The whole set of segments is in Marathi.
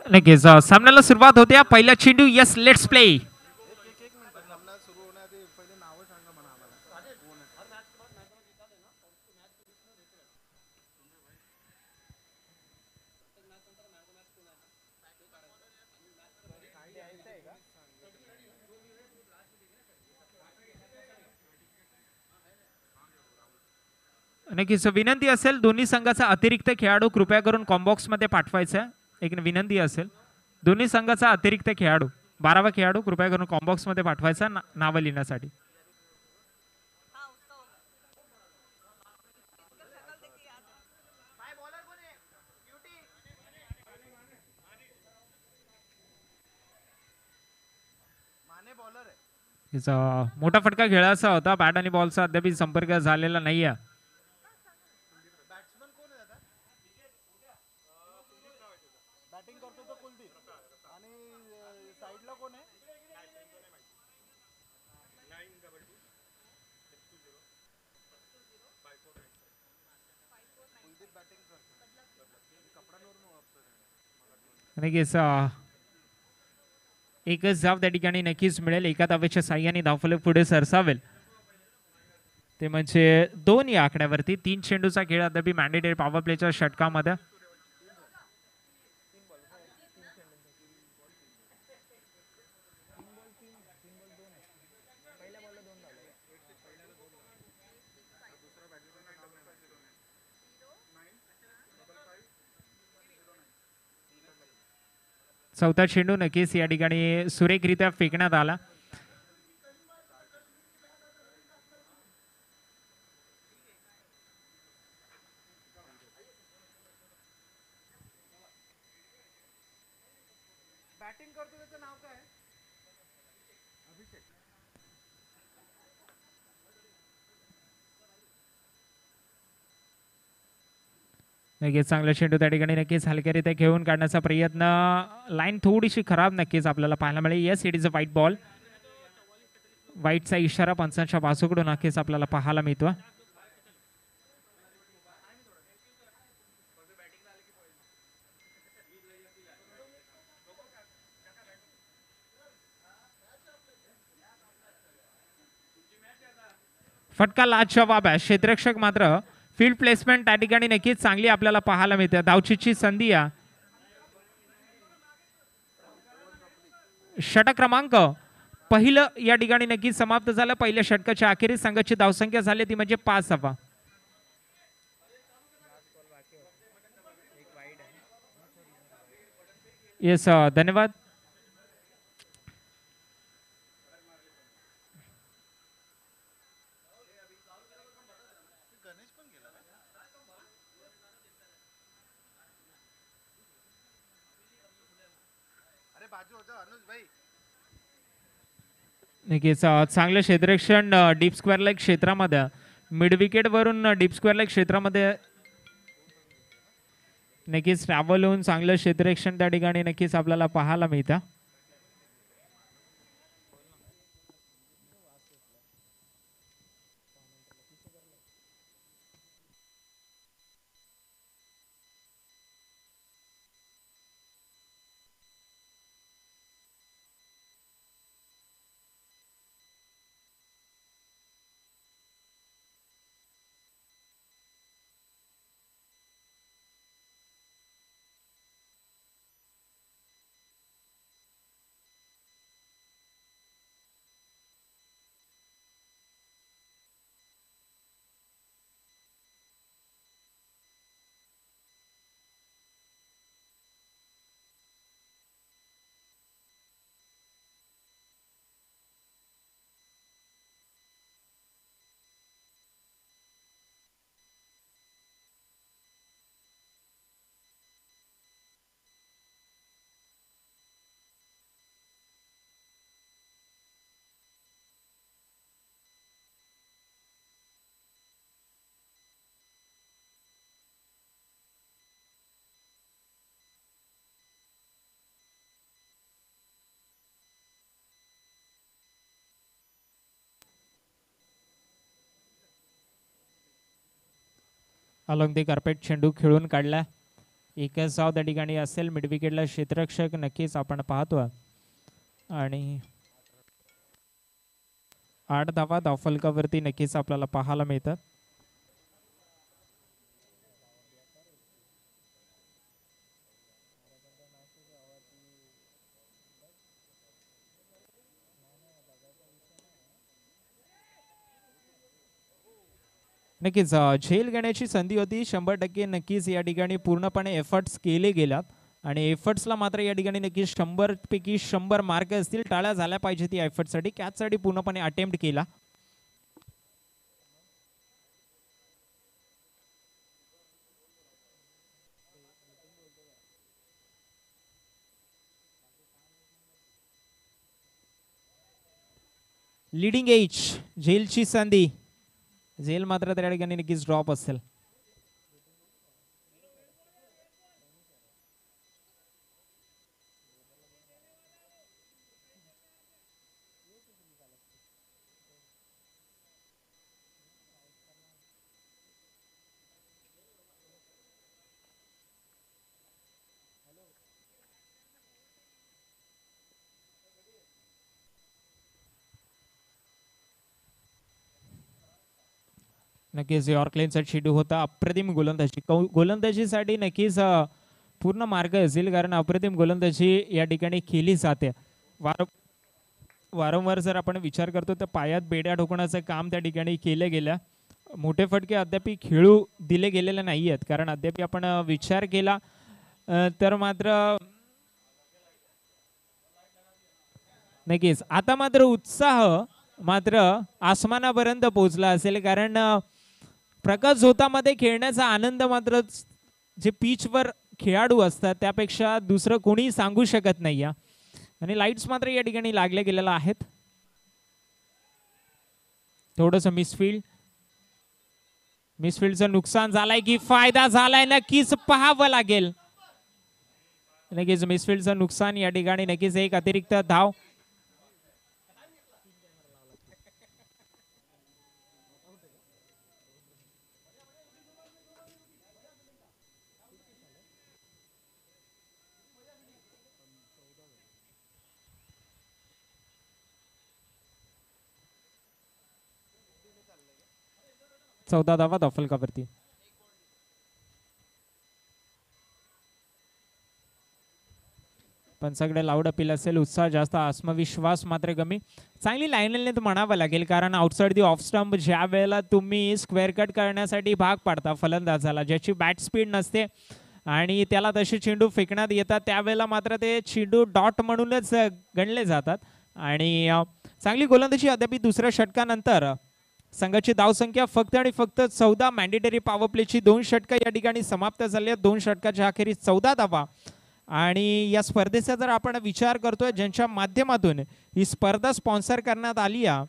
नक्कीच सामन्याला सुरुवात होते. पहिला चेंडू. Yes, let's play. नक्कीच विनंती असेल दोन्ही संघाचा अतिरिक्त खेळाडू कृपया करून कॉम्बॉक्स मध्ये पाठवायचा. एक विनंती असेल दोन्ही संघाचा अतिरिक्त खेळाडू 12वा खेळाडू कृपया करून कॉम्बॉक्स मध्ये पाठवायचा नाव लिहिण्यासाठी. मोठा फटका खेळायचा होता. बॅट आणि बॉलचा अद्याप संपर्क झालेला नाहीये. नक्कीच एकच धाव त्या ठिकाणी नक्कीच मिळेल. एका धावेच्या साह्याने धावफलक पुढे सरसावेल. ते म्हणजे 2 या आकड्यावरती. 3 चेंडूचा खेळ अद्याप मॅन्डेटरी पॉवर प्लेच्या षटकामध्ये. चौथा चेंडू नक्कीच या ठिकाणी सुरेखरित्या फेकण्यात आला. बॅटिंग करतो त्याचं नाव काय? अभिषेक. नक्कीच चांगला चेंडू त्या ठिकाणी नक्कीच हलक्यारित्या खेळून काढण्याचा प्रयत्न. लाईन थोडीशी खराब नक्कीच आपल्याला पाहायला मिळेल. Yes, it is a white ball. व्हाईटचा इशारा पंचांच्या बाजूकडून नक्कीच आपल्याला पाहायला मिळतो. फटका लाजवाब आहे. क्षेत्ररक्षक मात्र फील्ड प्लेसमेंट त्या ठिकाणी नक्कीच चांगली आपल्याला पाहायला मिळते. धावचीची संधी या षटक क्रमांक पहिलं या ठिकाणी नक्कीच समाप्त झालं. पहिल्या षटकाच्या अखेरीस संघाची धावसंख्या झाली ती म्हणजे 5 धावा. येस, धन्यवाद. नक्कीच चांगलं क्षेत्ररक्षण डीप स्क्वेअर लाईक क्षेत्रामध्ये मिड विकेट वरून डीप स्क्वेअर लाईक क्षेत्रामध्ये नक्कीच ट्रॅव्हल होऊन चांगलं क्षेत्ररक्षण त्या ठिकाणी नक्कीच आपल्याला पाहायला मिळतं. अलॉंग दी कार्पेट चेंडू खेळून काढला. एकच धाव त्या ठिकाणी असेल. मिड विकेटला क्षेत्ररक्षक नक्कीच आपण पाहतो आणि 8 धावा धावफलकावरती नक्कीच आपल्याला पाहायला मिळतात. नक्कीच झेल घेण्याची संधी होती 100%. नक्कीच या ठिकाणी पूर्णपणे एफर्ट्स केले गेलात आणि एफर्ट्सला मात्र या ठिकाणी नक्कीच 100 पैकी 100 मार्क असतील. टाळ्या झाल्या पाहिजे ती एफर्टसाठी. कॅचसाठी पूर्णपणे अटेम्प्ट केला. लीडिंग एज झेलची संधी. झेल मात्र त्या ठिकाणी नक्कीच ड्रॉप असेल. नक्कीच यॉर्कलेनचा चेंडू होता. अप्रतिम गोलंदाजी. गोलंदाजीसाठी नक्कीच पूर्ण मार्ग असेल कारण अप्रतिम गोलंदाजी या ठिकाणी केली जाते. वारंवार जर आपण विचार करतो तर पायात बेड्या ठोकण्याचं काम त्या ठिकाणी केलं गेलं. मोठे फटके अद्याप खेळू दिले गेलेले नाही आहेत कारण अद्याप आपण विचार केला तर मात्र नक्कीच आता मात्र उत्साह मात्र आसमानापर्यंत पोहोचला असेल कारण प्रकाश झोतामध्ये खेळण्याचा आनंद मात्र जे पिचवर खेळाडू असतात त्यापेक्षा दुसरं कोणी सांगू शकत नाही. आणि लाईट्स मात्र या ठिकाणी लागले गेलेला आहेत. थोडंसं मिसफील्डचं नुकसान झालंय की फायदा झालाय नक्कीच पाहावं लागेल. नक्कीच मिसफील्डचं नुकसान या ठिकाणी नक्कीच एक अतिरिक्त धाव. चौदा धावा धावफलकावरती. पंचाकडे लाऊड अपील असेल. उत्साह जास्त, आत्मविश्वास मात्र कमी. चांगली लाईन म्हणावं लागेल कारण आउटसाइड दी ऑफ स्टंप ज्या वेळेला तुम्ही स्क्वेअर कट करण्यासाठी भाग पाडता फलंदाजाला ज्याची बॅट स्पीड नसते आणि त्याला तसे चेंडू फेकण्यात येतात त्यावेळेला मात्र ते चेंडू डॉट म्हणूनच गणले जातात. आणि चांगली गोलंदाजी अद्याप दुसऱ्या षटकानंतर संघाची धावसंख्या फक्त आणि फक्त 14. मॅन्डेटरी पॉवर प्लेची 2 षटकं या ठिकाणी समाप्त झाली आहेत. 2 षटकाच्या अखेरीस 14 धावा. आणि या स्पर्धेचा जर आपण विचार करतोय ज्यांच्या माध्यमातून ही स्पर्धा स्पॉन्सर करण्यात आली आहे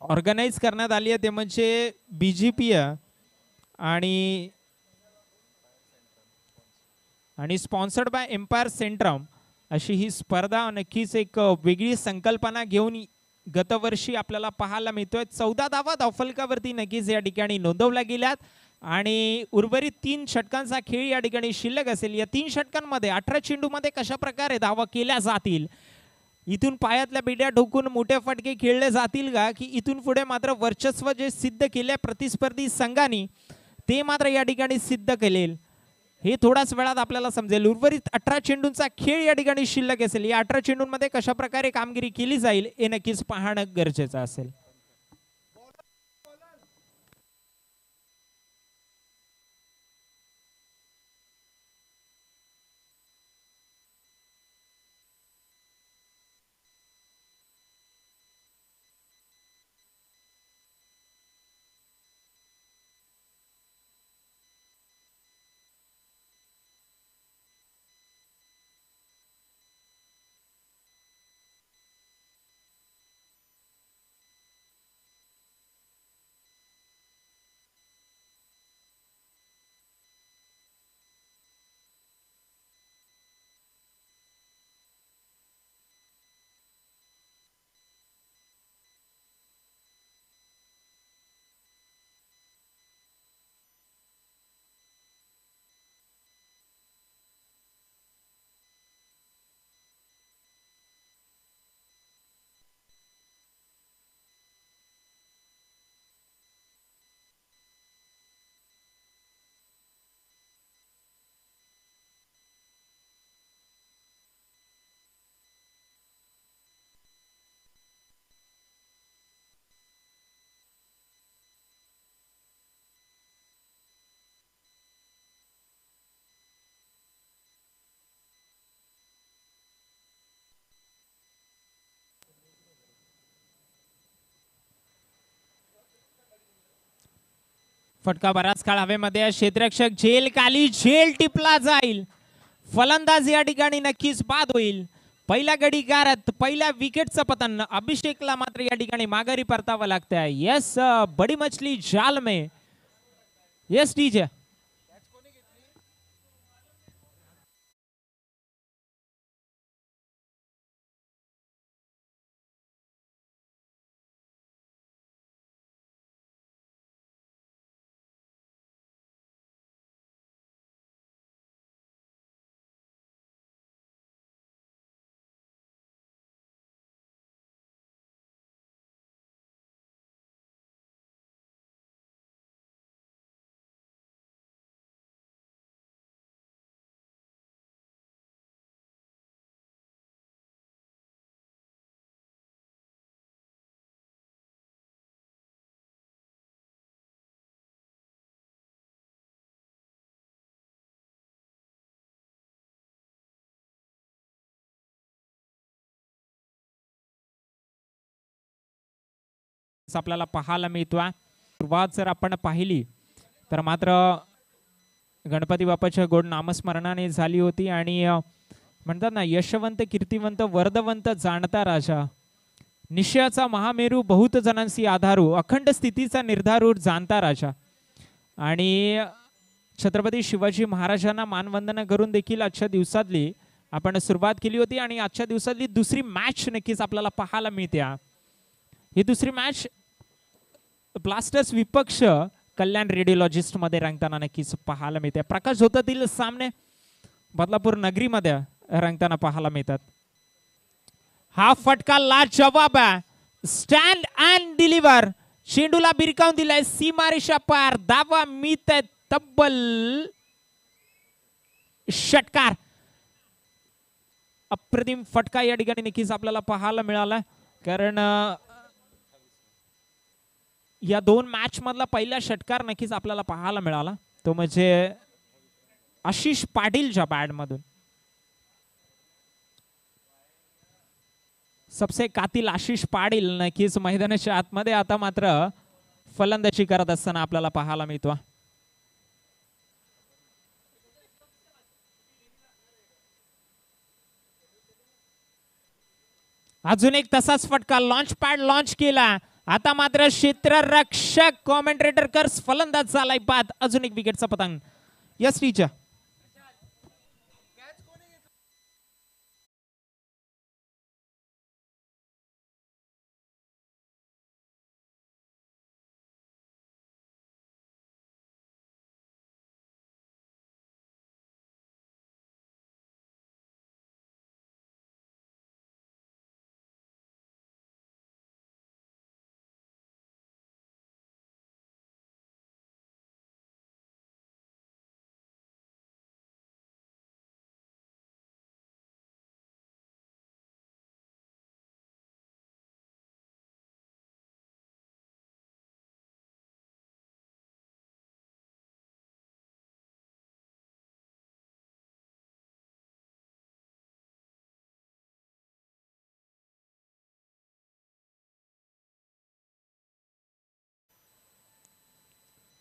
ऑर्गनाइज करण्यात आली आहे ते म्हणजे BGP आणि स्पॉन्सर्ड बाय एम्पायर सेंट्रम अशी ही स्पर्धा नक्कीच एक वेगळी संकल्पना घेऊन गतवर्षी आपल्याला पाहायला मिळतोय. 14 धावा धावफलकावरती नक्कीच या ठिकाणी नोंदवल्या गेल्यात आणि उर्वरित 3 षटकांचा खेळ या ठिकाणी शिल्लक असेल. या 3 षटकांमध्ये 18 चेंडूमध्ये कशा प्रकारे धावा केल्या जातील, इथून पायातल्या बेड्या ठोकून मोठे फटके खेळले जातील का की इथून पुढे मात्र वर्चस्व जे सिद्ध केले प्रतिस्पर्धी संघांनी ते मात्र या ठिकाणी सिद्ध केलेल हे थोड्याच वेळात आपल्याला समजेल. उर्वरित 18 चेंडूंचा खेळ या ठिकाणी शिल्लक असेल. या 18 चेंडूंमध्ये कशा प्रकारे कामगिरी केली जाईल हे नक्कीच पाहणं गरजेचं असेल. फटका बराच काळ हवेमध्ये, क्षेत्ररक्षक झेल खाली, झेल टिपला जाईल. फलंदाज या ठिकाणी नक्कीच बाद होईल. पहिल्या गडीगारात पहिल्या विकेटचं पतन. अभिषेकला मात्र या ठिकाणी माघारी परतावं लागतंय. यस, बडी मछली जाल में. Yes DJ. आपल्याला पाहायला मिळतोय. सुरुवात जर आपण पाहिली तर मात्र गणपती बाप्पाच्या गोड नामस्मरणाने झाली होती आणि म्हणतात ना, यशवंत कीर्तिवंत वर्धवंत जाणता राजा, निश्चयाचा महामेरू बहुत जणांसी आधारू, अखंड स्थितीचा निर्धारू जाणता राजा. आणि छत्रपती शिवाजी महाराजांना मानवंदना करून देखील आजच्या दिवसातली आपण सुरुवात केली होती आणि आजच्या दिवसातली दुसरी मॅच नक्कीच आपल्याला पाहायला मिळते. ही दुसरी मॅच ब्लास्टर्स विपक्ष कल्याण रेडिओलॉजिस्ट मध्ये रंगताना नक्कीच पाहायला मिळते. प्रकाश झोतातील सामने बदलापूर नगरीमध्ये रंगताना पाहायला मिळतात. हा फटका लाजवाब आहे. Stand and deliver. चेंडूला बिरकावून दिलाय सीमारेषा पार. धावा मिळत आहे तब्बल. षटकार. अप्रतिम फटका या ठिकाणी नक्कीच आपल्याला पाहायला मिळाला. कारण या दोन मॅच मधला पहिला षटकार नक्कीच आपल्याला पाहायला मिळाला. तो म्हणजे आशिष पाटीलच्या बॅट मधून. सबसे कातिल आशिष पाटील नक्कीच मैदानाच्या आतमध्ये आता मात्र फलंदाजी करत असताना आपल्याला पाहायला मिळतो. अजून एक तसाच फटका. लॉन्च पॅड लॉन्च केला. आता मात्र क्षेत्ररक्षक कॉमेंट्रेटर कर्स फलंदाज झालाय बाद. अजून एक विकेटचा पतंग. Yes teacher.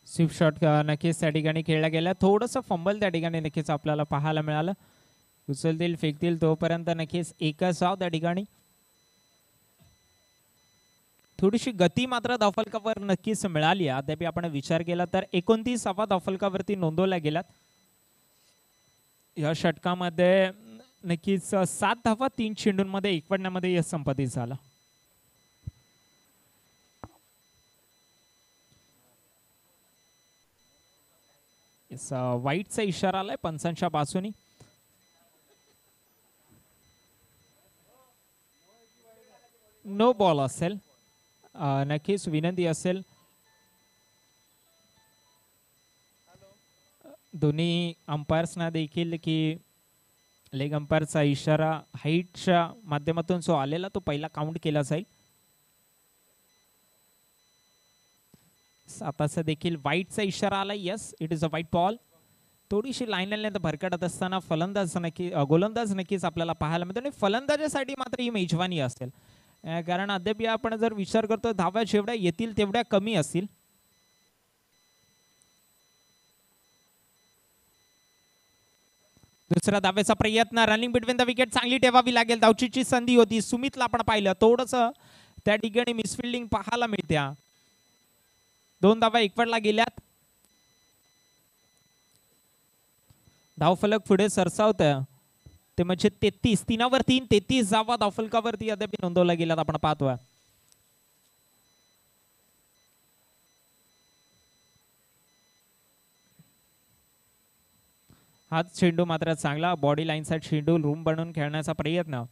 स्विप शॉट नक्कीच त्या ठिकाणी खेळला गेला. थोडंसं फंबल त्या ठिकाणी नक्कीच आपल्याला पाहायला मिळालं. उचलतील फेकतील तोपर्यंत नक्कीच एकच धाव त्या ठिकाणी. थोडीशी गती मात्र धावफलकावर नक्कीच मिळाली. अद्याप आपण विचार केला तर 29 धावफलकावरती नोंदवल्या गेल्यात. या षटकामध्ये नक्कीच 7 धावा 3 चेंडूंमध्ये एकवटण्यामध्ये यश संपादित झाला. वाईटचा इशारा आलाय पंचांच्या बाजूनी. नो बॉल असेल. नक्कीच विनंती असेल दोन्ही अंपायर्सना देखील की लेग अंपायरचा इशारा हाईटच्या माध्यमातून जो आलेला तो पहिला काउंट केला जाईल. आताचा देखील वाईटचा इशारा आला. यस, इट इज अ वाईट बॉल. थोडीशी लाईन भरकटत असताना फलंदाज गोलंदाज नक्कीच आपल्याला पाहायला मिळतो आणि फलंदाजासाठी मात्र ही मेजवानी असेल. कारण अद्याप आपण जर विचार करतो धावा जेवढ्या येतील तेवढ्या कमी असतील. दुसरा धावेचा प्रयत्न, रनिंग बिटवीन द विकेट चांगली ठेवावी लागेल. धावचीची संधी होती, सुमितला आपण पाहिलं थोडस त्या ठिकाणी मिसफिल्डिंग पाहायला मिळत्या. 2 धावा एकवटला गेल्यात. धावफलक पुढे सरसावत ते म्हणजे 33, 3 वर 3, 33 धावा धावफलकावरती अद्याप नोंदवल्या गेल्यात आपण पाहतोय. हाच चेंडू मात्र चांगला बॉडी लाईन साइड चेंडू रूम बनवून खेळण्याचा प्रयत्न,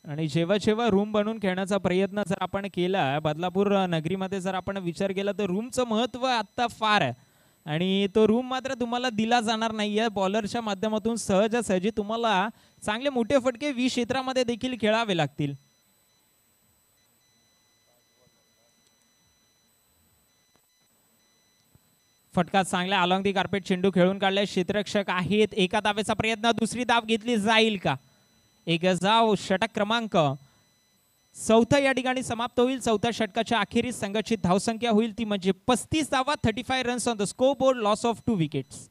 आणि जेव्हा जेव्हा रूम बनवून खेळण्याचा प्रयत्न जर आपण केला बदलापूर नगरीमध्ये, जर आपण विचार केला तर रूमचं महत्व आता फार आहे, आणि तो रूम मात्र तुम्हाला दिला जाणार नाहीये. बॉलरच्या माध्यमातून सहजासहजी तुम्हाला चांगले मोठे फटके 20 क्षेत्रामध्ये देखील खेळावे लागतील. फटका चांगला अलॉंग दी कार्पेट चेंडू खेळून काढले. क्षेत्ररक्षक आहेत. एका धावेचा प्रयत्न, दुसरी धाव घेतली जाईल का? एक धाव, षटक क्रमांक 4 या ठिकाणी समाप्त होईल. 4थ्या षटकाच्या अखेरीस संघाची धावसंख्या होईल ती म्हणजे 35 धावा, 35 runs on the score board, loss of 2 wickets.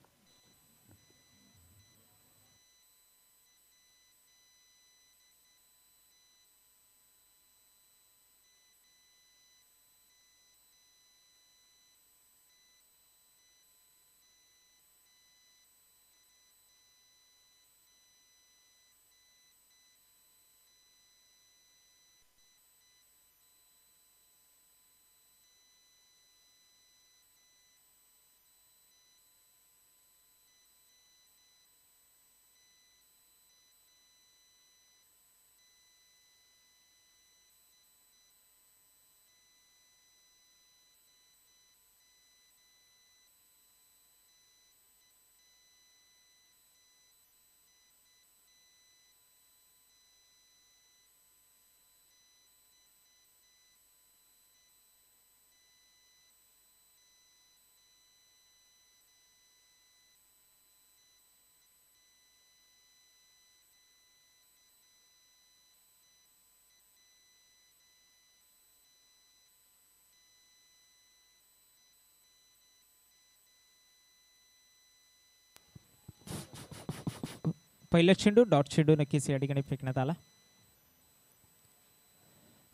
पहिला चेंडू डॉट चेंडू नक्कीच या ठिकाणी फेकण्यात आला.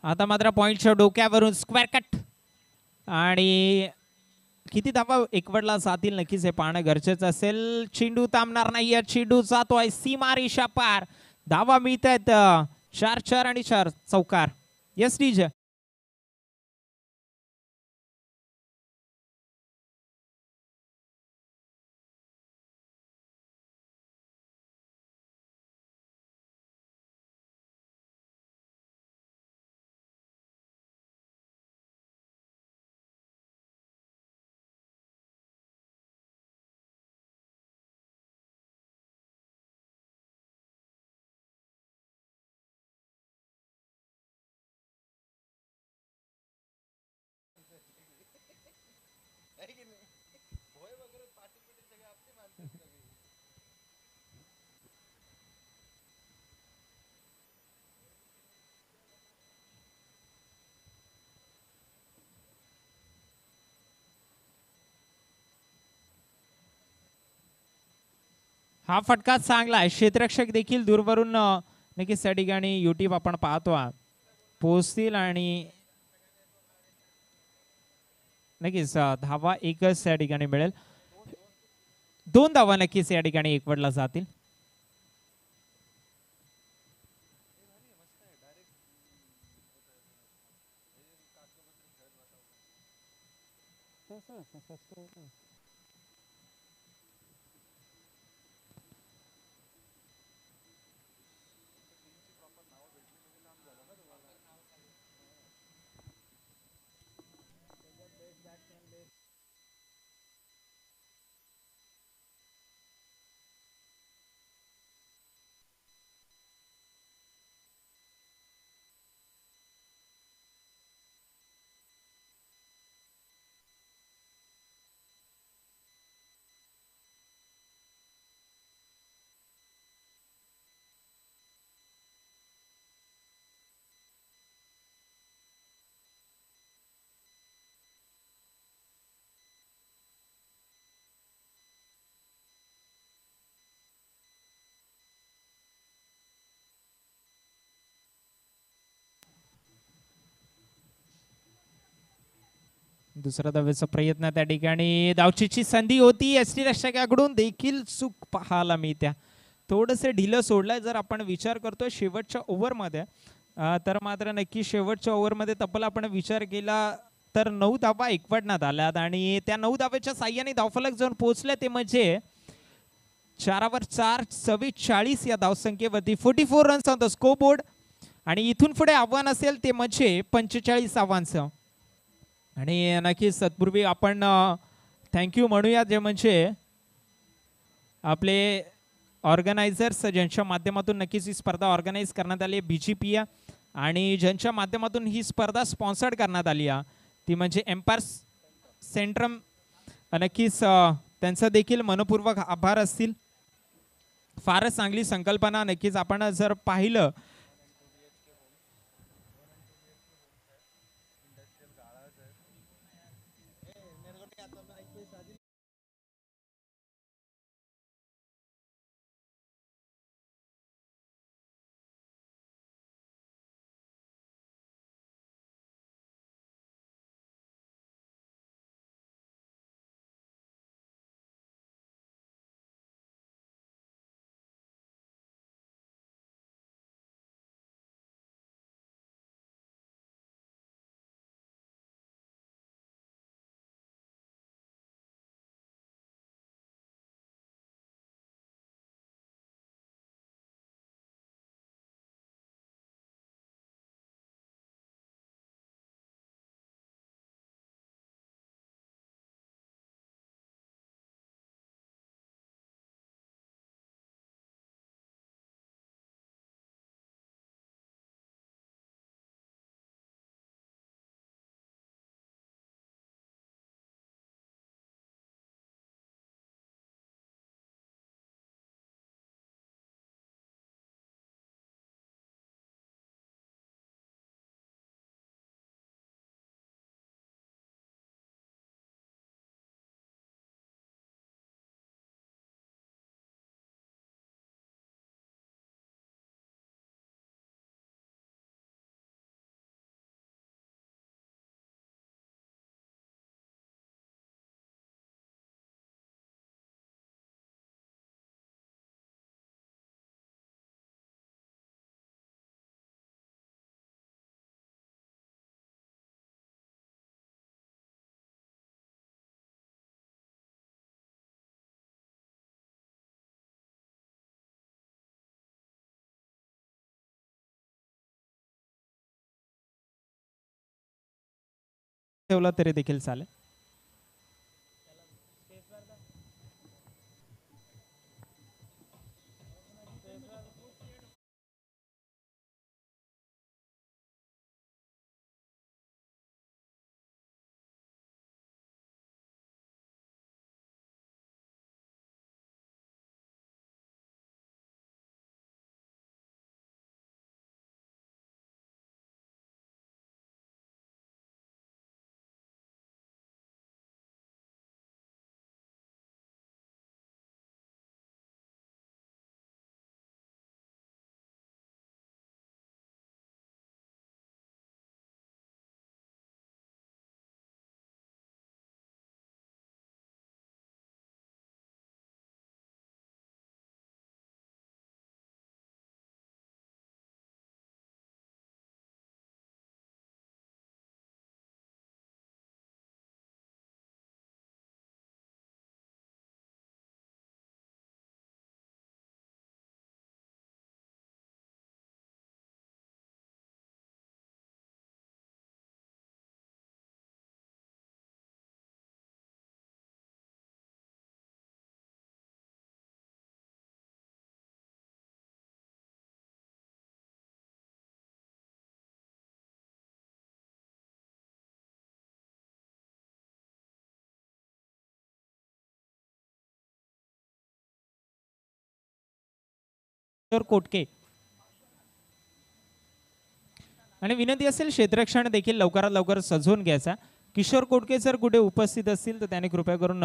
आता मात्र पॉइंटच्या डोक्यावरून स्क्वेअर कट, आणि किती धावा एकवटला जातील नक्कीच हे पाहणं गरजेचं असेल. चेंडू थांबणार नाही, चेंडू जातोय सीमारेषा पार. धावा मिळत आहेत 4, 4 आणि 4 चौकार. Yes DJ. हा फटका चांगला आहे. क्षेत्ररक्षक देखील दूरवरून नक्कीच त्या ठिकाणी युट्यूब आपण पाहतो पोहोचतील, आणि नक्कीच धावा एकच या ठिकाणी मिळेल. 2 धावा नक्कीच या ठिकाणी एकवटला जातील. दुसरा धावेचा प्रयत्न त्या ठिकाणी धावचीची संधी होती एसटी रक्षकाकडून देखील चूक पाहायला मिळत्या. थोडंसं ढिलं सोडलंय जर आपण विचार करतोय शेवटच्या ओव्हरमध्ये तर मात्र नक्की शेवटच्या ओव्हरमध्ये तब्बल आपण विचार केला तर 9 धावा एकवटण्यात आल्यात आणि त्या 9 धावेच्या साह्याने धावफलक जाऊन पोहोचले ते म्हणजे 4वर 4 44 या धावसंख्येवरती 44 runs on the score board आणि इथून पुढे आव्हान असेल ते म्हणजे 45 आव्हानचं. आणि नक्कीच तत्पूर्वी आपण थँक्यू म्हणूया जे म्हणजे आपले ऑर्गनायझर्स ज्यांच्या माध्यमातून नक्कीच ही स्पर्धा ऑर्गनाईज करण्यात आली आहे BGP आणि ज्यांच्या माध्यमातून ही स्पर्धा स्पॉन्सर्ड करण्यात आली आहे ती म्हणजे एम्पायर सेंट्रम. नक्कीच त्यांचा देखील मनपूर्वक आभार असतील. फारच चांगली संकल्पना. नक्कीच आपण जर पाहिलं ठेवला तरी देखील चालेल. कोटके आणि विनंती असेल क्षेत्ररक्षण देखील लवकरात लवकर सजवून घ्यायचा. किशोर कोटके जर कुठे उपस्थित असतील तर त्याने कृपया करून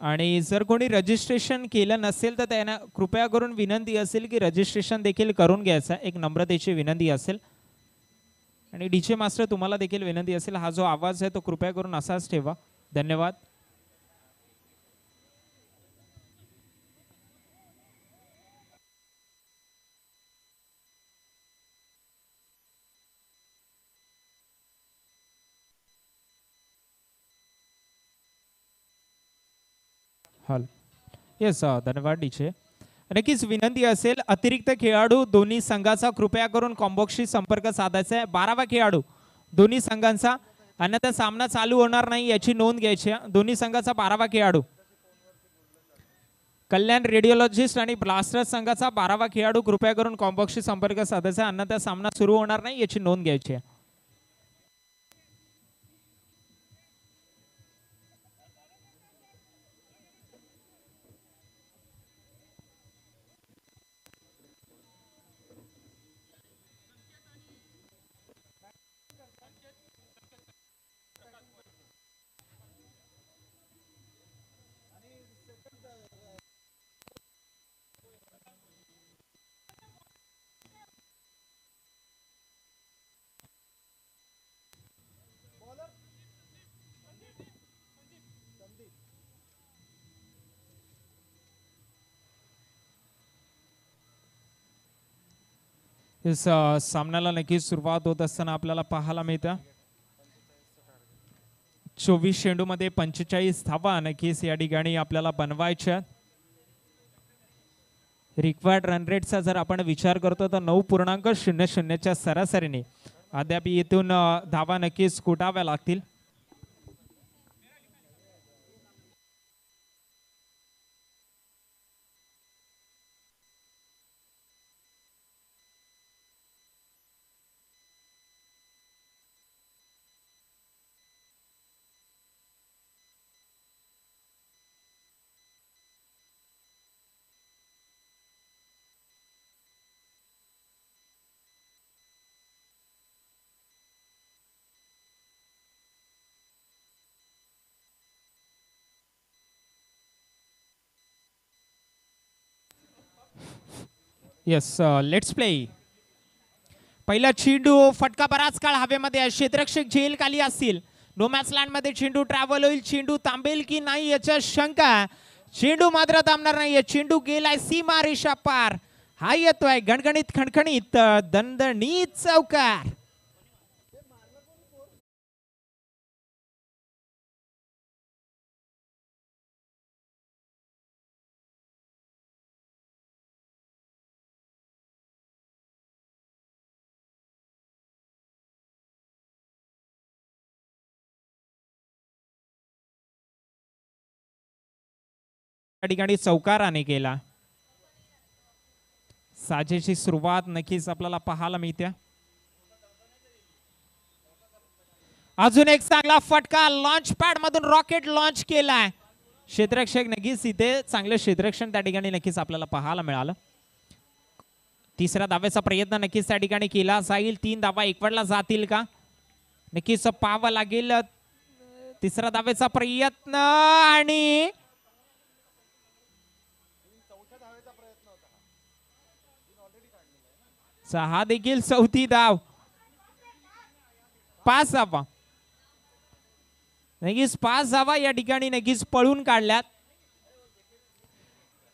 आणि जर कोणी रजिस्ट्रेशन केलं नसेल तर त्यांना कृपया करून विनंती असेल की रजिस्ट्रेशन देखील करून घ्यायचा. एक नम्रतेची विनंती असेल. आणि डीजे मास्टर तुम्हाला देखील विनंती असेल, हा जो आवाज आहे तो कृपया करून असाच ठेवा. धन्यवाद. हल येस, धन्यवाद डीजे. नक्कीच विनंती असेल, अतिरिक्त खेळाडू दोन्ही संघाचा कृपया करून कॉम्बॉक्सशी संपर्क साधायचा आहे. 12वा खेळाडू दोन्ही संघांचा, अन्यथा सामना चालू होणार नाही याची नोंद घ्यायची आहे. दोन्ही संघाचा 12वा खेळाडू. कल्याण रेडिओलॉजिस्ट आणि ब्लास्टर संघाचा 12वा खेळाडू कृपया करून कॉम्बॉक्सशी संपर्क साधायचा आहे, अन्यथा सामना सुरू होणार नाही याची नोंद घ्यायची आहे. इस सामन्याला नक्कीच सुरुवात होत असताना आपल्याला पाहायला मिळतं. 24 चेंडूमध्ये 45 धावा नक्कीच या ठिकाणी आपल्याला बनवायच्या. रिक्वायर्ड रन रेटचा जर आपण विचार करतो तर 9.00च्या सरासरीने अद्याप येथून धावा नक्कीच कुटाव्या लागतील. Yes, let's play. पहिला चेंडू फटका बराच काळ हवेमध्ये आहे. क्षेत्ररक्षक झेल खाली असतील. नो मॅच लँड मध्ये चेंडू ट्रॅव्हल होईल. चेंडू थांबेल की नाही याच्या शंका. चेंडू मात्र थांबणार नाही. चेंडू गेलाय सीमा रेषा पार. हा येतोय गणगणित खणखणीत दणदणीत चौकार. या ठिकाणी चौकाराने केला. साजेची सुरुवात नक्कीच आपल्याला पाहायला मिळते. अजून एक चांगला फटका लॉन्च पॅड मधून रॉकेट लॉन्च केलाय. क्षेत्ररक्षक नक्कीच इथे चांगले क्षेत्ररक्षण त्या ठिकाणी नक्कीच आपल्याला पाहायला मिळालं. तिसऱ्या धावेचा प्रयत्न नक्कीच त्या ठिकाणी केला जाईल. 3 धावा एकवटला जातील का नक्कीच पाहावं लागेल. तिसऱ्या धावेचा प्रयत्न आणि हा देखील चौथी धाव. 5 धावा नक्कीच 5 धावा या ठिकाणी नक्कीच पळून काढल्यात.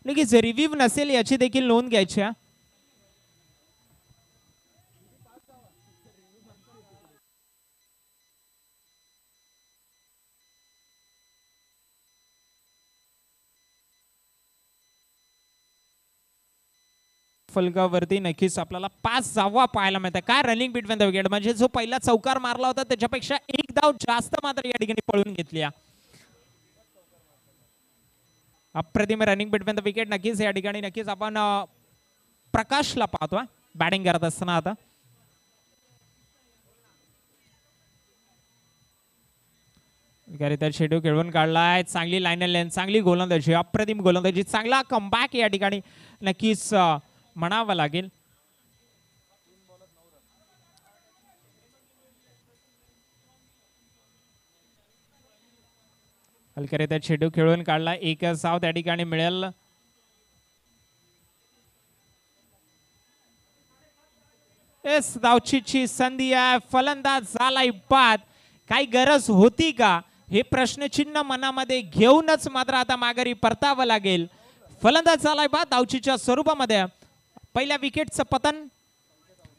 नक्कीच रिव्ह्यू नसेल याची देखील नोंद घ्यायची. फलकावरती नक्कीच आपल्याला 5 धावा पाहायला मिळतात. काय रनिंग बिटवीन द विकेट, म्हणजे जो पहिला चौकार मारला होता त्याच्यापेक्षा 1 धाव जास्त मात्र या ठिकाणी पळून घेतली. अप्रतिम रनिंग बिटवीन द विकेट. नक्कीच या ठिकाणी नक्कीच आपण प्रकाशला पाहतो बॅटिंग करत असताना. आता तर शेड्यू खेळून काढलाय. चांगली लाईन लेन, चांगली गोलंदाजी, अप्रतिम गोलंदाजी, चांगला कमबॅक या ठिकाणी नक्कीच म्हणावं लागेल. हलकरीत चेंडू खेळून काढला. 1 साव त्या ठिकाणी मिळेल. यावेळेस धावचीची संधी आहे, फलंदाज झालाय बाद. काही गरज होती का हे प्रश्नचिन्ह मनामध्ये घेऊनच मात्र आता माघारी परतावं लागेल. फलंदाज झालाय बाद धावचीच्या स्वरूपामध्ये. पहिल्या विकेटचं पतन.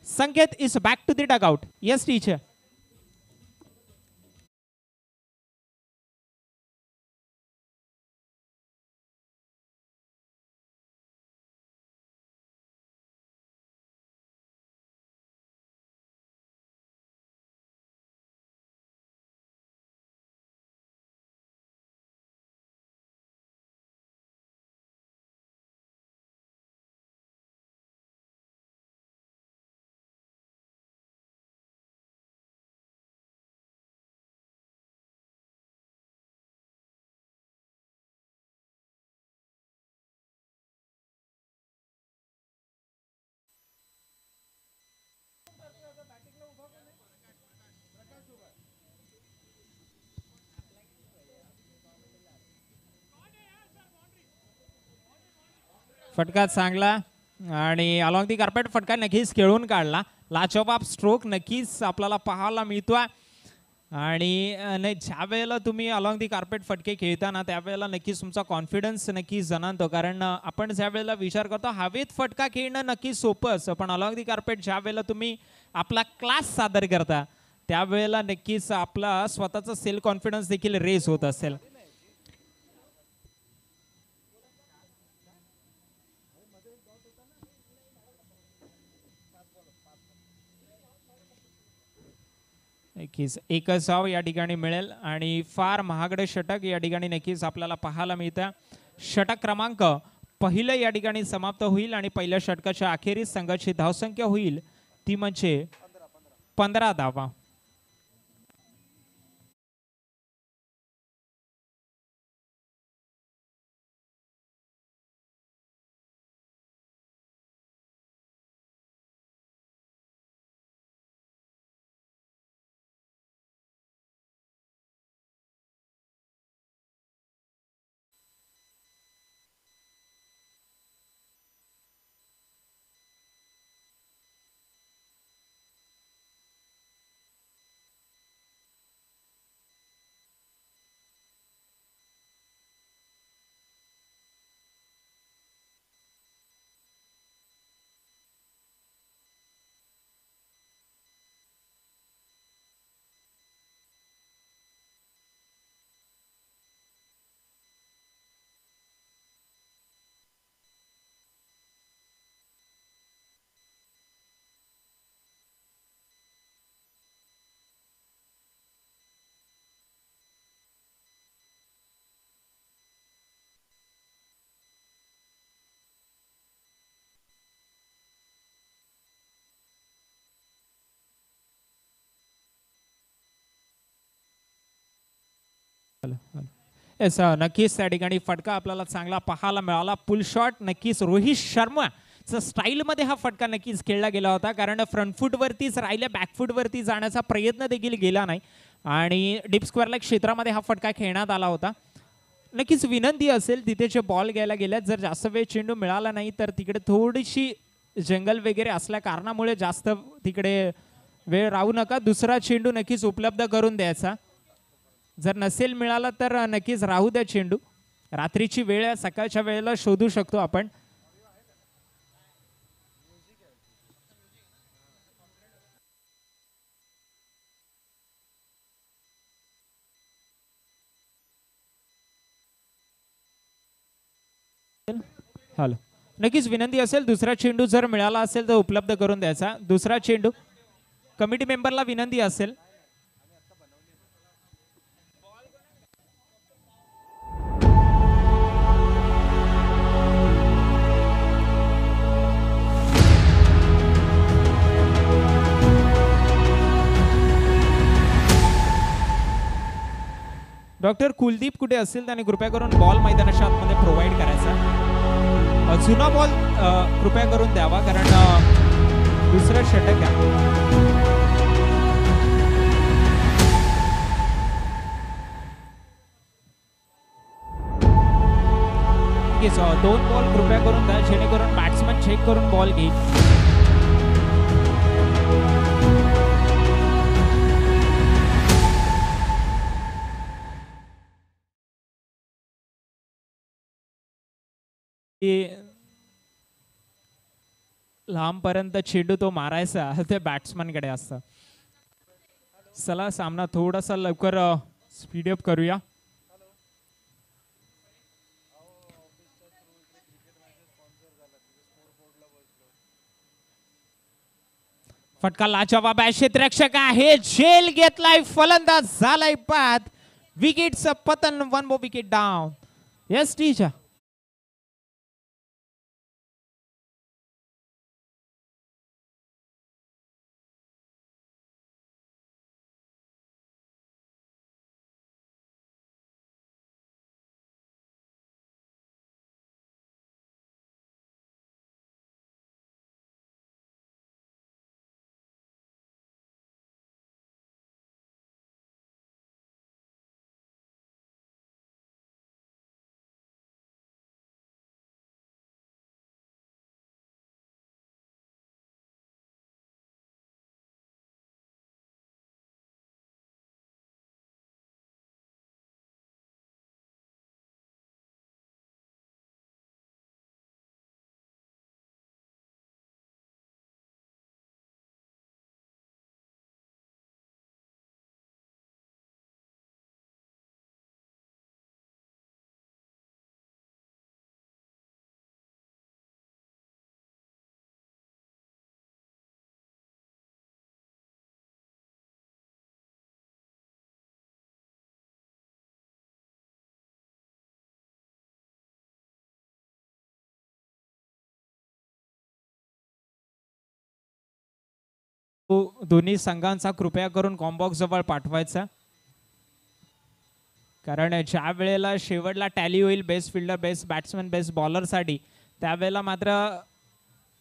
Sanket is back to the dugout. Yes teacher. फटका चांगला आणि अलॉंग दी कार्पेट फटका नक्कीच खेळून काढला. लाजवाब स्ट्रोक नक्कीच आपल्याला पाहायला मिळतोय. आणि ज्या वेळेला तुम्ही अलॉंग दी कार्पेट फटके खेळताना त्यावेळेला नक्कीच तुमचा कॉन्फिडन्स नक्कीच जाणवतो. कारण आपण ज्या वेळेला विचार करतो हवेत फटका खेळणं नक्कीच सोपं असतं, पण अलॉंग दी कार्पेट ज्या वेळेला तुम्ही आपला क्लास सादर करता त्यावेळेला नक्कीच आपला स्वतःचा सेल्फ कॉन्फिडन्स देखील रेस होत असेल. नक्कीच एकच धाव या ठिकाणी मिळेल आणि फार महागडे षटक या ठिकाणी नक्कीच आपल्याला पाहायला मिळतं. षटक क्रमांक पहिलं या ठिकाणी समाप्त होईल आणि पहिल्या षटकाच्या अखेरीस संघाची धावसंख्या होईल ती म्हणजे 15 धावा. येस नक्कीच त्या ठिकाणी फटका आपल्याला चांगला पाहायला मिळाला. पुल शॉट नक्कीच रोहित शर्मा स्टाईल मध्ये हा फटका नक्कीच खेळला गेला होता, कारण फ्रंट फूट वरतीच राहिल्या, बॅकफूट वरती जाण्याचा प्रयत्न देखील गेला नाही आणि डीप स्क्वेअरला क्षेत्रामध्ये हा फटका खेळण्यात आला होता. नक्कीच विनंती असेल तिथे जे बॉल घ्यायला गेल्यात जर जास्त वेळ चेंडू मिळाला नाही तर तिकडे थोडीशी जंगल वगैरे असल्या कारणामुळे जास्त तिकडे वेळ राहू नका. दुसरा चेंडू नक्कीच उपलब्ध करून द्यायचा. जर नसेल मिळाला तर नक्कीच राहू द्या चेंडू. रात्रीची वेळ सकाळच्या वेळेला शोधू शकतो आपण. हॅलो नक्कीच विनंती असेल दुसरा चेंडू जर मिळाला असेल तर उपलब्ध करून द्यायचा. दुसरा चेंडू कमिटी मेंबरला विनंती असेल. डॉक्टर कुलदीप कुठे असेल त्याने कृपया करून बॉल मैदानाच्या आतमध्ये प्रोव्हाइड करायचा. जुना बॉल कृपया करून द्यावा कारण दुसरं षटक आहे. दोन बॉल कृपया करून द्या जेणेकरून बॅट्समन चेक करून बॉल घेईल. लांबपर्यंत चेंडू तो मारायचा ते बॅट्समनकडे असतं. चला सामना थोडासा लवकर स्पीडअप करूया. फटका लाजवाब आहे. क्षेत्ररक्षक आहे, झेल घेतलाय, फलंदाज झालाय बाद. विकेटचं पतन, 1 more विकेट डाऊन. येस टीचा. दोन्ही संघांचा कृपया करून कॉम्बॉक्स जवळ पाठवायचा, कारण ज्या वेळेला शेवटला टॅली होईल best fielder, best batsman, best बॉलरसाठी, त्यावेळेला मात्र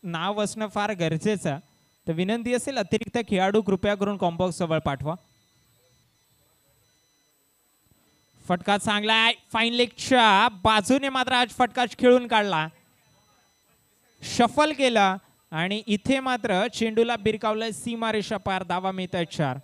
नाव असणं फार गरजेचं. तर विनंती असेल अतिरिक्त खेळाडू कृपया करून कॉम्बॉक्स जवळ पाठवा. फटका चांगला आहे, फाईन लेगच्या बाजूने मात्र आज फटका खेळून काढला, शफल केला आणि इथे मात्र चेंडूला बिरकावलंय सीमारेषा पार. धावा मिळत आहेत 4.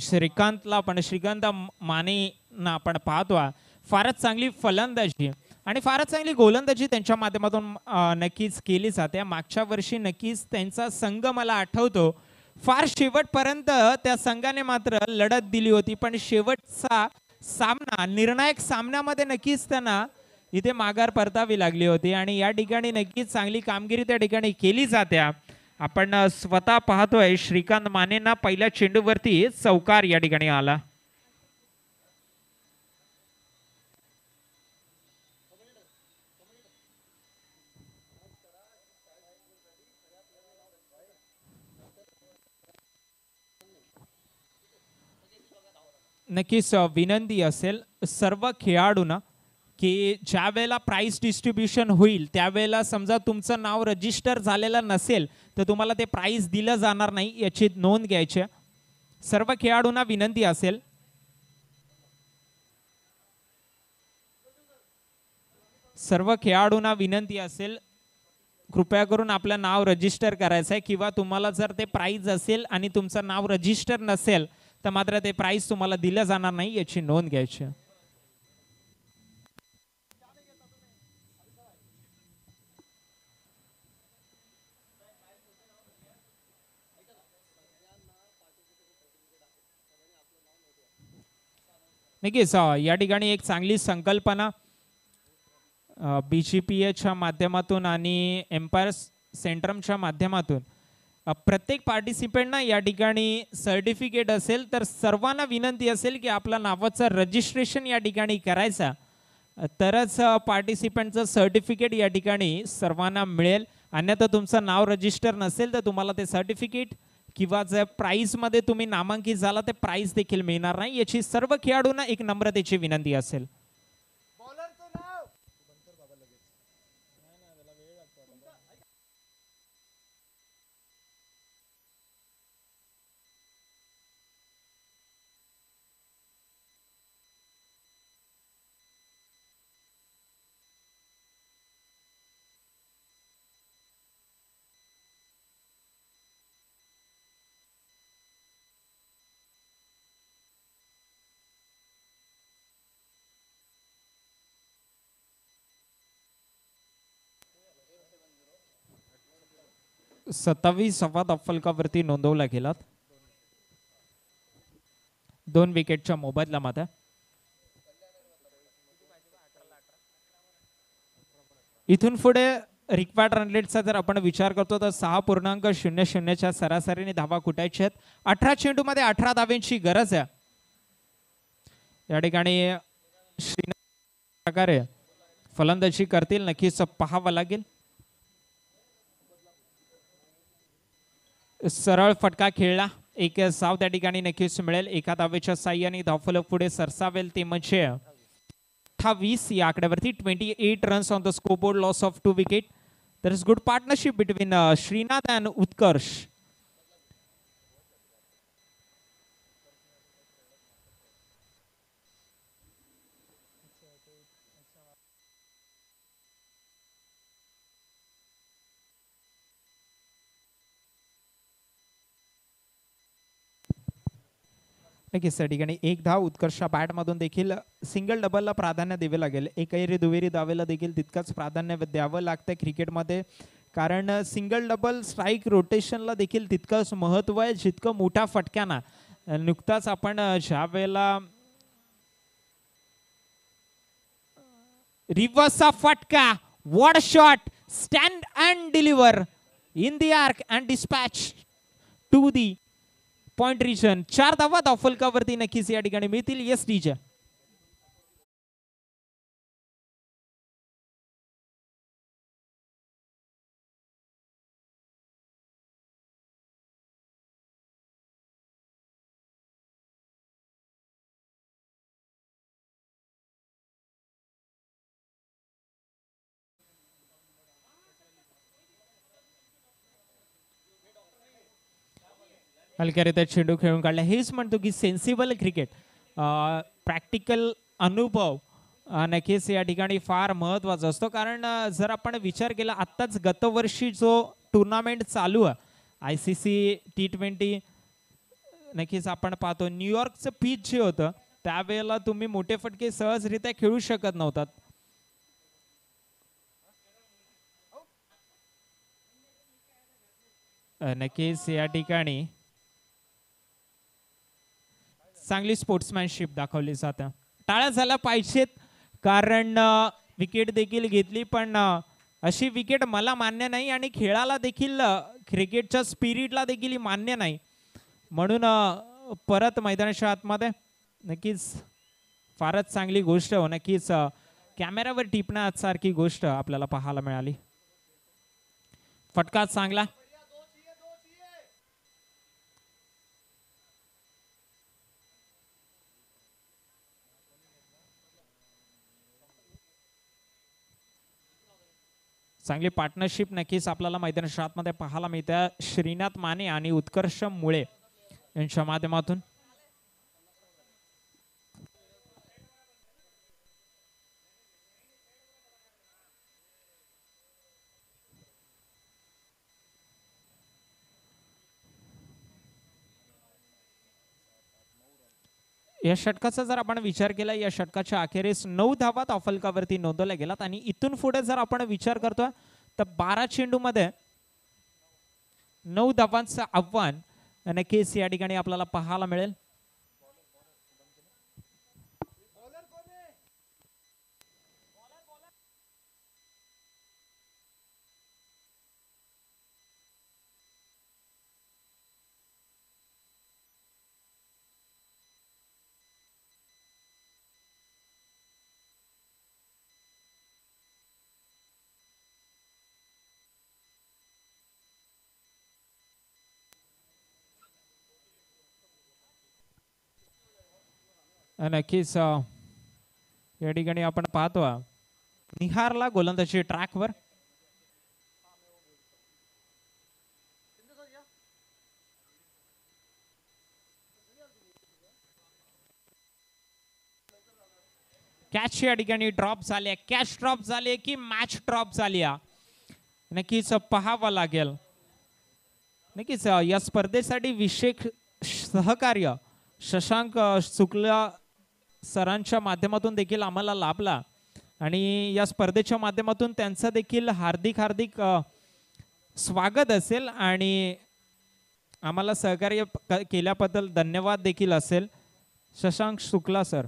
श्रीकांतला पण, श्रीकांत माने ना आपण पाहतो, फारच चांगली फलंदाजी आणि फारच चांगली गोलंदाजी त्यांच्या माध्यमातून नक्कीच केली जाते. मागच्या वर्षी नक्कीच त्यांचा संघ मला आठवतो, फार शेवटपर्यंत त्या संघाने मात्र लढत दिली होती, पण शेवटचा सामना, निर्णायक सामन्यामध्ये नक्कीच त्यांना इथे माघार परतावी लागली होती आणि या ठिकाणी नक्कीच चांगली कामगिरी त्या ठिकाणी केली जाते. आपण स्वतः पाहतोय श्रीकांत मानेंना पहिल्या चेंडूवरती चौकार या ठिकाणी आला. नक्कीच विनंती असेल सर्व खेळाडूंना की ज्या वेळेला प्राइस डिस्ट्रीब्युशन होईल त्यावेळेला समजा तुमचं नाव रजिस्टर झालेलं नसेल तर तुम्हाला ते प्राइस दिलं जाणार नाही, याची नोंद घ्यायची. सर्व खेळाडूंना विनंती असेल. सर्व खेळाडूंना विनंती असेल कृपया करून आपलं नाव रजिस्टर करायचं आहे, किंवा तुम्हाला जर ते प्राइज असेल आणि तुमचं नाव रजिस्टर नसेल तर मात्र ते प्राइस तुम्हाला दिलं जाणार नाही, याची नोंद घ्यायची. नक्कीच या ठिकाणी एक चांगली संकल्पना BGPAच्या माध्यमातून आणि एम्पायर सेंट्रमच्या माध्यमातून प्रत्येक पार्टिसिपेंटना या ठिकाणी सर्टिफिकेट असेल तर सर्वांना विनंती असेल की आपल्या नावाचं रजिस्ट्रेशन या ठिकाणी करायचं, तरच पार्टिसिपेंटचं सर्टिफिकेट या ठिकाणी सर्वांना मिळेल. अन्यथा तुमचं नाव रजिस्टर नसेल तर तुम्हाला ते सर्टिफिकेट किंवा जर प्राइजमध्ये तुम्ही नामांकित झाला ते प्राइज देखील मिळणार नाही, याची सर्व खेळाडूंना एक नम्रतेची विनंती असेल. 27वा धाव फलकावरती नोंदवला गेला. 2 विकेटच्या मोबदल्यामध्ये. इथून पुढे रिक्वायर्ड रन रेटचा जर आपण विचार करतो तर 6.00च्या सरासरीने धावा कुटायच्या आहेत. 18 चेंडूमध्ये 18 धावांची गरज आहे. या ठिकाणी प्रकारे फलंदाजी करतील नक्कीच पाहावं लागेल. सरळ फटका खेळला. एक साव त्या ठिकाणी नक्कीच मिळेल. एका धावेच्या साह्याने धावफलक पुढे सरसावेल ते म्हणजे 28 या आकड्यावरती. 28 runs on the scoreboard. Loss of 2 wicket. There is good partnership between Srinath and Utkarsh. नक्कीच त्या ठिकाणी एक धाव उत्कर्ष बॅट मधून देखील सिंगल डबलला प्राधान्य द्यावे लागेल. एकेरी दुहेरी धावेला देखील तितकंच प्राधान्य द्यावं लागतं क्रिकेटमध्ये, कारण सिंगल डबल स्ट्राईक रोटेशनला देखील तितकंच महत्व आहे जितकं मोठ्या फटक्यांना. नुकताच आपण ज्या वेळेला रिव्हर्सचा फटका, what shot, stand and deliver in the arc and dispatch to the point region. 4 धावा धावफलकावरती नक्कीच या ठिकाणी मिळतील एस टीच्या. हलक्यारीत्या चेंडू खेळून काढला. हेच म्हणतो की सेन्सिबल क्रिकेट, प्रॅक्टिकल अनुभव नक्कीच या ठिकाणी फार महत्वाचा असतो. कारण जर आपण विचार केला आत्ताच गतवर्षी जो टुर्नामेंट चालू आहे ICC T20, नक्कीच आपण पाहतो न्यूयॉर्कचं पिच जे होतं त्यावेळेला तुम्ही मोठे फटके सहजरित्या खेळू शकत नव्हतात. नक्कीच या ठिकाणी चांगली स्पोर्ट्समॅनशिप दाखवली जाते. टाळ्या झाल्या पाहिजेत, कारण विकेट देखील घेतली, पण अशी विकेट मला मान्य नाही आणि खेळाला देखील, क्रिकेटच्या स्पिरिटला देखील मान्य नाही. म्हणून परत मैदानाच्या आतमध्ये नक्कीच फारच चांगली गोष्ट हो. नक्कीच कॅमेरावर टिपण्यासारखी गोष्ट आपल्याला पाहायला मिळाली. फटका चांगला. चांगली पार्टनरशिप नक्कीच आपल्याला मैदानाच्या आतमध्ये पाहायला मिळते श्रीनाथ माने आणि उत्कर्ष मुळे यांच्या माध्यमातून. या षटकाचा जर आपण विचार केला, या षटकाच्या अखेरीस 9 धावा धावफलकावरती नोंदवल्या गेलात आणि इथून पुढे जर आपण विचार करतोय तर 12 चेंडू मध्ये 9 धावांचं आव्हान नक्कीच या ठिकाणी आपल्याला पाहायला मिळेल. नक्कीच या ठिकाणी आपण पाहतो निहारला गोलंदाजी ट्रॅकवर. कॅच या ठिकाणी ड्रॉप झाले. कॅच ड्रॉप झाले की मॅच ड्रॉप झाली नक्कीच पाहावं लागेल. नक्कीच या स्पर्धेसाठी विशेष सहकार्य शशांक शुक्ला सरांच्या माध्यमातून देखील आम्हाला लाभला आणि या स्पर्धेच्या माध्यमातून त्यांचा देखील हार्दिक स्वागत असेल आणि आम्हाला सहकार्य केल्याबद्दल धन्यवाद देखील असेल. शशांक शुक्ला सर.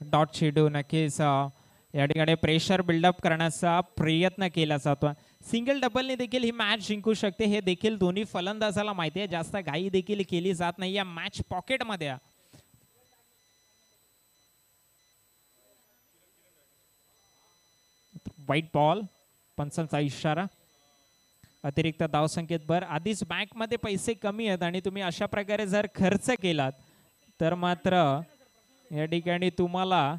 डॉट चेंडू नक्कीच या ठिकाणी प्रेशर बिल्डअप करण्याचा प्रयत्न केला जातो. सिंगल डबलने देखील ही मॅच जिंकू शकते हे देखील दोन्ही फलंदाजाला माहिती आहे. जास्त घाई देखील केली जात नाही या मॅच पॉकेटमध्ये. व्हाईट बॉल, पंचांचा इशारा. अतिरिक्त धाव संकेत भर. आधीच बँक मध्ये पैसे कमी आहेत आणि तुम्ही अशा प्रकारे जर खर्च केलात तर मात्र या ठिकाणी तुम्हाला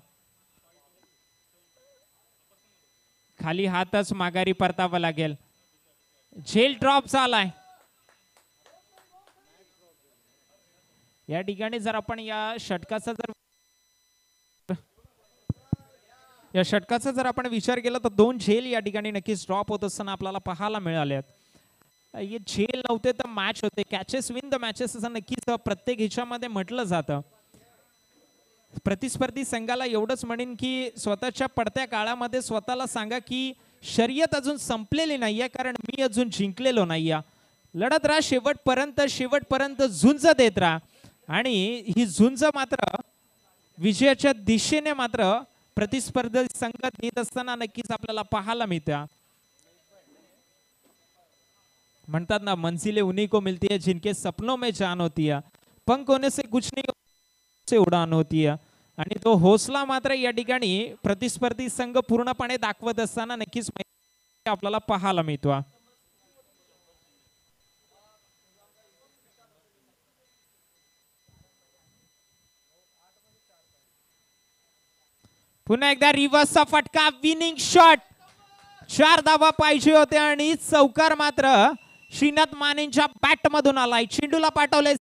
खाली हातच माघारी परतावा लागेल. झेल ड्रॉप झालाय. या ठिकाणी जर आपण या षटकाचा जर आपण विचार केला तर 2 झेल या ठिकाणी नक्कीच ड्रॉप होत असताना आपल्याला पाहायला मिळाले. हे झेल नव्हते तर मॅच होते. कॅचेस विन द मॅचेस असं नक्कीच प्रत्येक ह्याच्यामध्ये म्हटलं जातं. प्रतिस्पर्धी संघाला एवढंच म्हणेन की स्वतःच्या पडत्या काळामध्ये स्वतःला सांगा की शर्यत अजून संपलेली नाहीये, कारण मी अजून जिंकलेलो नाहीये. लढत राहा शेवटपर्यंत झुंज देत राहा आणि ही झुंज मात्र विजयाच्या दिशेने मात्र प्रतिस्पर्धी संघ देत असताना नक्कीच आपल्याला पाहायला मिळतं. म्हणतात ना, मंजिलें उन्हीं को मिलती है जिनके सपनों में जान होती है, पंख होने से कुछ नहीं से उडान होती है. आणि तो हौसला मात्र या ठिकाणी प्रतिस्पर्धी संघ पूर्णपणे दाखवत असताना नक्कीच आपल्याला पाहायला मिळतो. पुन्हा एकदा रिव्हर्सचा फटका, विनिंग शॉट. 4 धावा पाहिजे होते आणि चौकार मात्र श्रीनाथ मानेंच्या बॅट मधून आलाय. चेंडूला पाठवले